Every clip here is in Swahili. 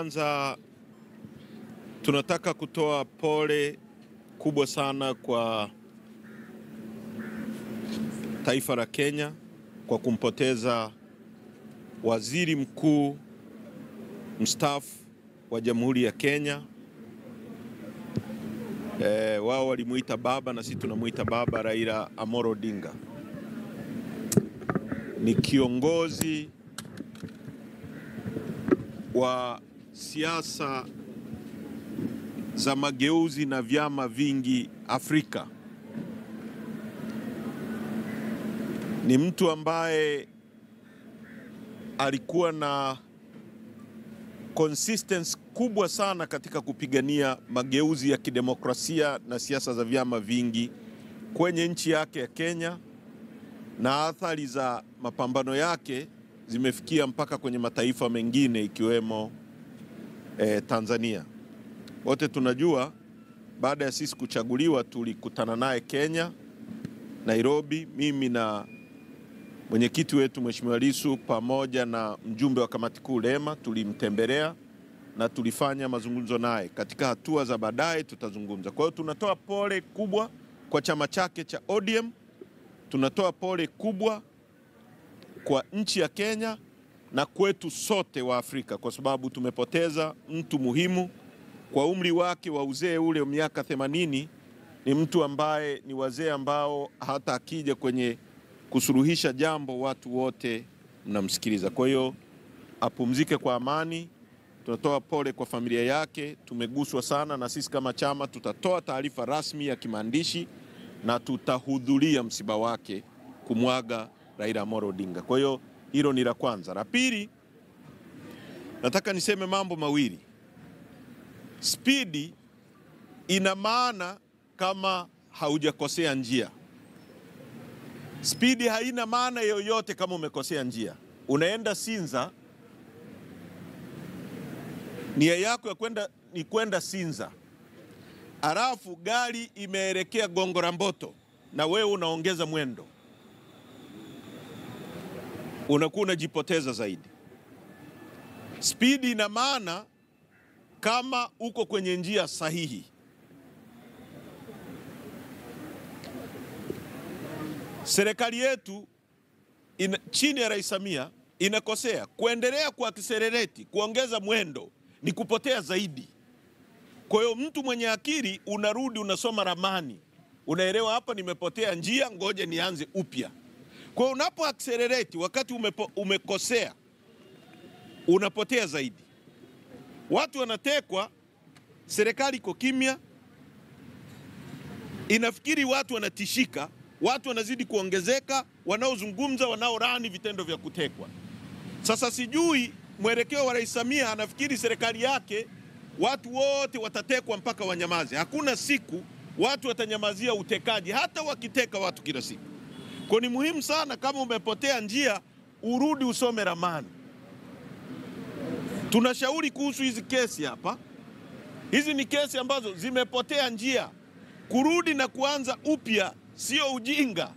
kwanza tunataka kutoa pole kubwa sana kwa taifa la Kenya kwa kumpoteza waziri mkuu mstaafu wa Jamhuri ya Kenya. Wao walimuita baba na sisi tunamuita baba. Raila Amolo Odinga ni kiongozi wa siasa za mageuzi na vyama vingi Afrika. Ni mtu ambaye alikuwa na consistency kubwa sana katika kupigania mageuzi ya kidemokrasia na siasa za vyama vingi kwenye nchi yake ya Kenya, na athari za mapambano yake zimefikia mpaka kwenye mataifa mengine ikiwemo Tanzania. Wote tunajua baada ya sisi kuchaguliwa tulikutana naye Kenya, Nairobi, mimi na mwenyekiti wetu Mheshimiwa Lissu pamoja na mjumbe wa kamati kuu Lema tulimtembelea na tulifanya mazungumzo naye. Katika hatua za baadaye tutazungumza. Kwa hiyo tunatoa pole kubwa kwa chama chake cha ODM. Tunatoa pole kubwa kwa nchi ya Kenya na kwetu sote wa Afrika, kwa sababu tumepoteza mtu muhimu. Kwa umri wake wa uzee ule wa miaka 80, ni mtu ambaye ni wazee ambao hata akija kwenye kusuluhisha jambo watu wote mnamsikiliza. Kwa hiyo apumzike kwa amani. Tunatoa pole kwa familia yake. Tumeguswa sana, na sisi kama chama tutatoa taarifa rasmi ya kimaandishi na tutahudhuria msiba wake kumwaga Raila Amolo Odinga. Kwa hiyo hilo ni la kwanza. La pili, nataka niseme mambo mawili. Spidi ina maana kama haujakosea njia. Spidi haina maana yoyote kama umekosea njia. Unaenda Sinza, nia yako ya kwenda Sinza, alafu gari imeelekea Gongo la Mboto na wewe unaongeza mwendo, unakuwa unajipoteza zaidi. Spidi ina maana kama uko kwenye njia sahihi. Serikali yetu chini ya Rais Samia inakosea. Kuendelea kuakselerate, kuongeza mwendo ni kupotea zaidi. Kwa hiyo mtu mwenye akili unarudi unasoma ramani. Unaelewa hapa nimepotea njia, ngoja nianze upya. Kwa hiyo unapo accelerate wakati umekosea unapotea zaidi. Watu wanatekwa, serikali iko kimya, inafikiri watu wanatishika, watu wanazidi kuongezeka, wanaozungumza, wanaorani vitendo vya kutekwa. Sasa sijui mwelekeo wa Rais Samia, anafikiri serikali yake watu wote watatekwa mpaka wanyamaze. Hakuna siku watu watanyamazia utekaji, hata wakiteka watu kila siku. Kwa ni muhimu sana kama umepotea njia urudi usome ramani. Tunashauri kuhusu hizi kesi hapa. Hizi ni kesi ambazo zimepotea njia. Kurudi na kuanza upya sio ujinga,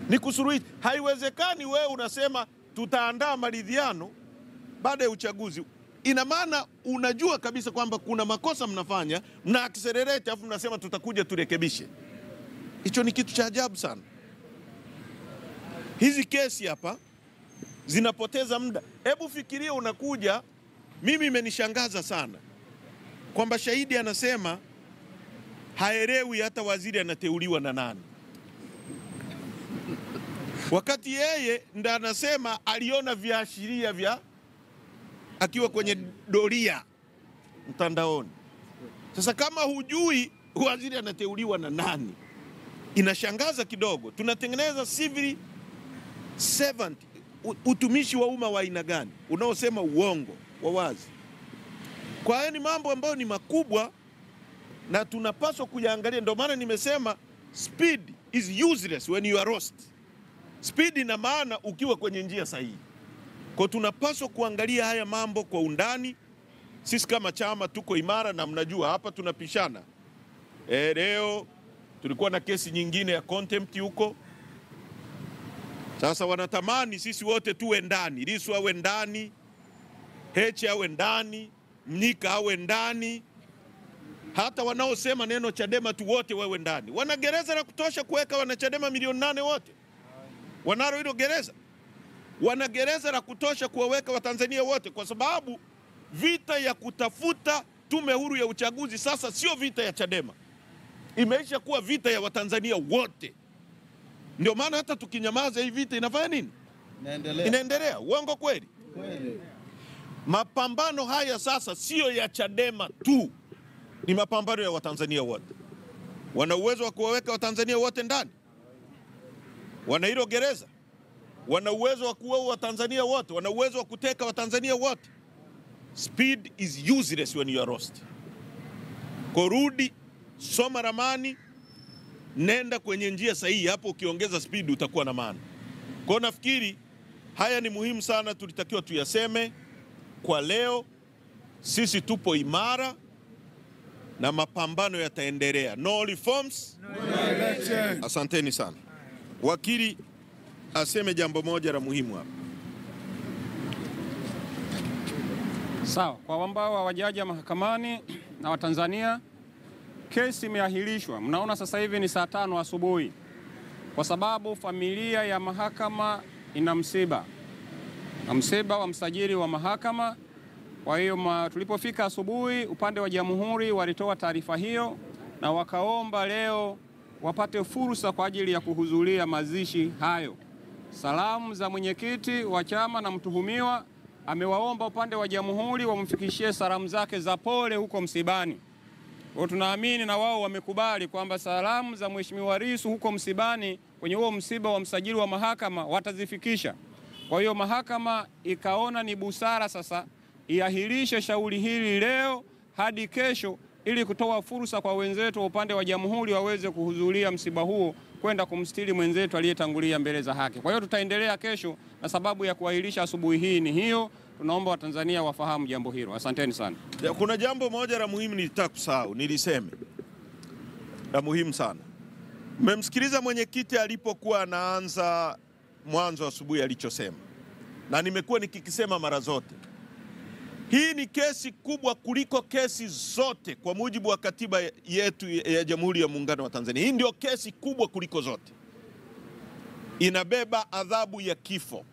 ni kusuluhisha. Haiwezekani wewe unasema tutaandaa maridhiano baada ya uchaguzi. Ina maana unajua kabisa kwamba kuna makosa mnafanya, mna accelerate afu mnasema tutakuja turekebishe. Hicho ni kitu cha ajabu sana. Hizi kesi hapa zinapoteza muda. Hebu fikiria unakuja, mimi imenishangaza sana kwamba shahidi anasema haelewi hata waziri anateuliwa na nani, wakati yeye ndo anasema aliona viashiria vya akiwa kwenye doria mtandaoni. Sasa kama hujui waziri anateuliwa na nani, inashangaza kidogo. Tunatengeneza civil servant, utumishi wa umma wa aina gani unaosema uongo wa wazi? Kwa hiyo ni mambo ambayo ni makubwa na tunapaswa kuyaangalia. Ndio maana nimesema speed is useless when you are lost. Speed ina maana ukiwa kwenye njia sahihi. Kwa tunapaswa kuangalia haya mambo kwa undani. Sisi kama chama tuko imara, na mnajua hapa tunapishana. Leo tulikuwa na kesi nyingine ya contempt huko. Sasa wanatamani sisi wote tuwe ndani, Lissu awe ndani, Heche awe ndani, Mnyika awe ndani, hata wanaosema neno Chadema tu wote wawe ndani. Wana gereza la kutosha kuweka wanachadema milioni 8 wote? Wanalo hilo gereza? Wana gereza la kutosha kuwaweka Watanzania wote? Kwa sababu vita ya kutafuta tume huru ya uchaguzi sasa sio vita ya Chadema, imeisha kuwa vita ya Watanzania wote. Ndio maana hata tukinyamaza hii vita inafanya nini? Inaendelea. Uongo kweli? Kweli. Mapambano haya sasa sio ya Chadema tu, ni mapambano ya Watanzania wote. Wana uwezo wa kuwaweka Watanzania wote ndani? Wana hilo gereza? Wana uwezo wa kuua Watanzania wote? Wana uwezo wa kuteka Watanzania wote? Speed is useless when you are lost. Kurudi, soma ramani, nenda kwenye njia sahihi. Hapo ukiongeza speed utakuwa na maana. Kwa nafikiri haya ni muhimu sana, tulitakiwa tuyaseme kwa leo. Sisi tupo imara na mapambano yataendelea. No reforms, no election. Asanteni sana. Wakili aseme jambo moja la muhimu hapa. Sawa, kwa ambao hawajaja mahakamani na Watanzania, kesi imeahirishwa. Mnaona sasa hivi ni saa 5 asubuhi kwa sababu familia ya mahakama ina msiba. Na msiba wa msajili wa mahakama. Kwa hiyo tulipofika asubuhi, upande wa Jamhuri walitoa taarifa hiyo na wakaomba leo wapate fursa kwa ajili ya kuhudhuria mazishi hayo. Salamu za mwenyekiti wa chama na mtuhumiwa, amewaomba upande wa Jamhuri wamfikishie salamu zake za pole huko msibani. Kwa tunaamini na wao wamekubali kwamba salamu za Mheshimiwa Lissu huko msibani kwenye huo msiba wa msajili wa mahakama watazifikisha. Kwa hiyo mahakama ikaona ni busara sasa iahirishe shauri hili leo hadi kesho ili kutoa fursa kwa wenzetu wa upande wa Jamhuri waweze kuhudhuria msiba huo kwenda kumstiri mwenzetu aliyetangulia mbele za haki. Kwa hiyo tutaendelea kesho, na sababu ya kuahirisha asubuhi hii ni hiyo. Tunaomba Watanzania wafahamu jambo hilo. Asanteni sana. Kuna jambo moja la muhimu nilitaka kusahau, niliseme. La muhimu sana. Mmemsikiliza mwenyekiti alipokuwa anaanza mwanzo asubuhi alichosema. Na nimekuwa nikikisema mara zote. Hii ni kesi kubwa kuliko kesi zote kwa mujibu wa katiba yetu ya Jamhuri ya Muungano wa Tanzania. Hii ndio kesi kubwa kuliko zote. Inabeba adhabu ya kifo.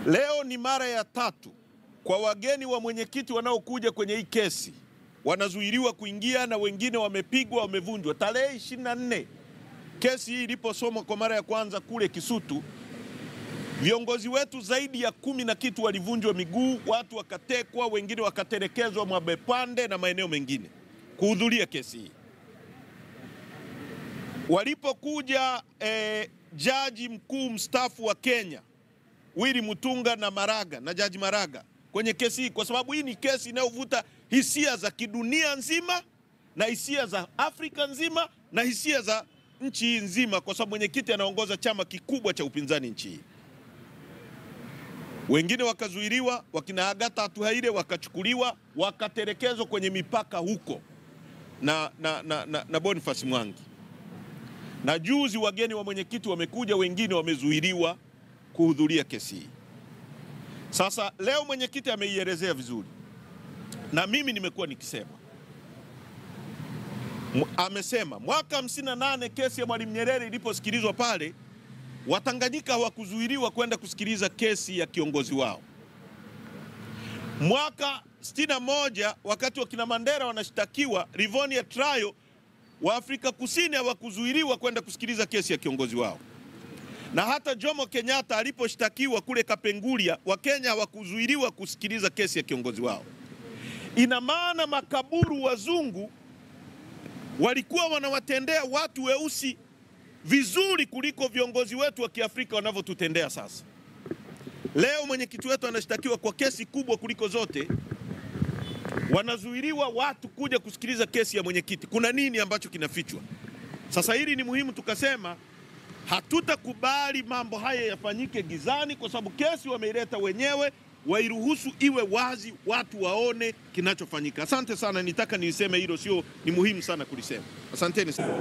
Leo ni mara ya 3 kwa wageni wa mwenyekiti wanaokuja kwenye hii kesi. Wanazuiliwa kuingia na wengine wamepigwa, wamevunjwa. Tarehe 24 kesi hii iliposomwa kwa mara ya kwanza kule Kisutu, viongozi wetu zaidi ya 10 na kitu walivunjwa miguu, watu wakatekwa, wengine wakatelekezwa Mwabepande na maeneo mengine kuhudhuria kesi hii. Walipokuja jaji mkuu mstaafu wa Kenya Willy Mutunga na Maraga na jaji Maraga kwenye kesi hii, kwa sababu hii ni kesi inayovuta hisia za kidunia nzima na hisia za Afrika nzima na hisia za nchi nzima, kwa sababu mwenyekiti anaongoza chama kikubwa cha upinzani nchi hii. Wengine wakazuiliwa, wakina Agatha Atuhaire wakachukuliwa, wakatelekezwa kwenye mipaka huko na Boniface Mwangi. Na juzi wageni wa mwenyekiti wamekuja, wengine wamezuiliwa kuhudhuria kesi hii. Sasa leo mwenyekiti ameielezea vizuri. Na mimi nimekuwa nikisema. Amesema mwaka 58 kesi ya Mwalimu Nyerere iliposikilizwa pale, Watanganyika hawakuzuiliwa kwenda kusikiliza kesi ya kiongozi wao. Mwaka 61 wakati wa kina Mandela wanashtakiwa Rivonia trial, wa Afrika Kusini hawakuzuiliwa kwenda kusikiliza kesi ya kiongozi wao. Na hata Jomo Kenyatta aliposhtakiwa kule Kapenguria, wa Kenya hawakuzuiliwa kusikiliza kesi ya kiongozi wao. Ina maana makaburu wazungu walikuwa wanawatendea watu weusi vizuri kuliko viongozi wetu wa Kiafrika wanavyotutendea sasa. Leo mwenyekiti wetu anashtakiwa kwa kesi kubwa kuliko zote. Wanazuiliwa watu kuja kusikiliza kesi ya mwenyekiti. Kuna nini ambacho kinafichwa? Sasa hili ni muhimu tukasema hatutakubali mambo haya yafanyike gizani, kwa sababu kesi wameileta wenyewe, wairuhusu iwe wazi, watu waone kinachofanyika. Asante sana, nitaka niliseme hilo, sio ni muhimu sana kulisema. Asanteni sana.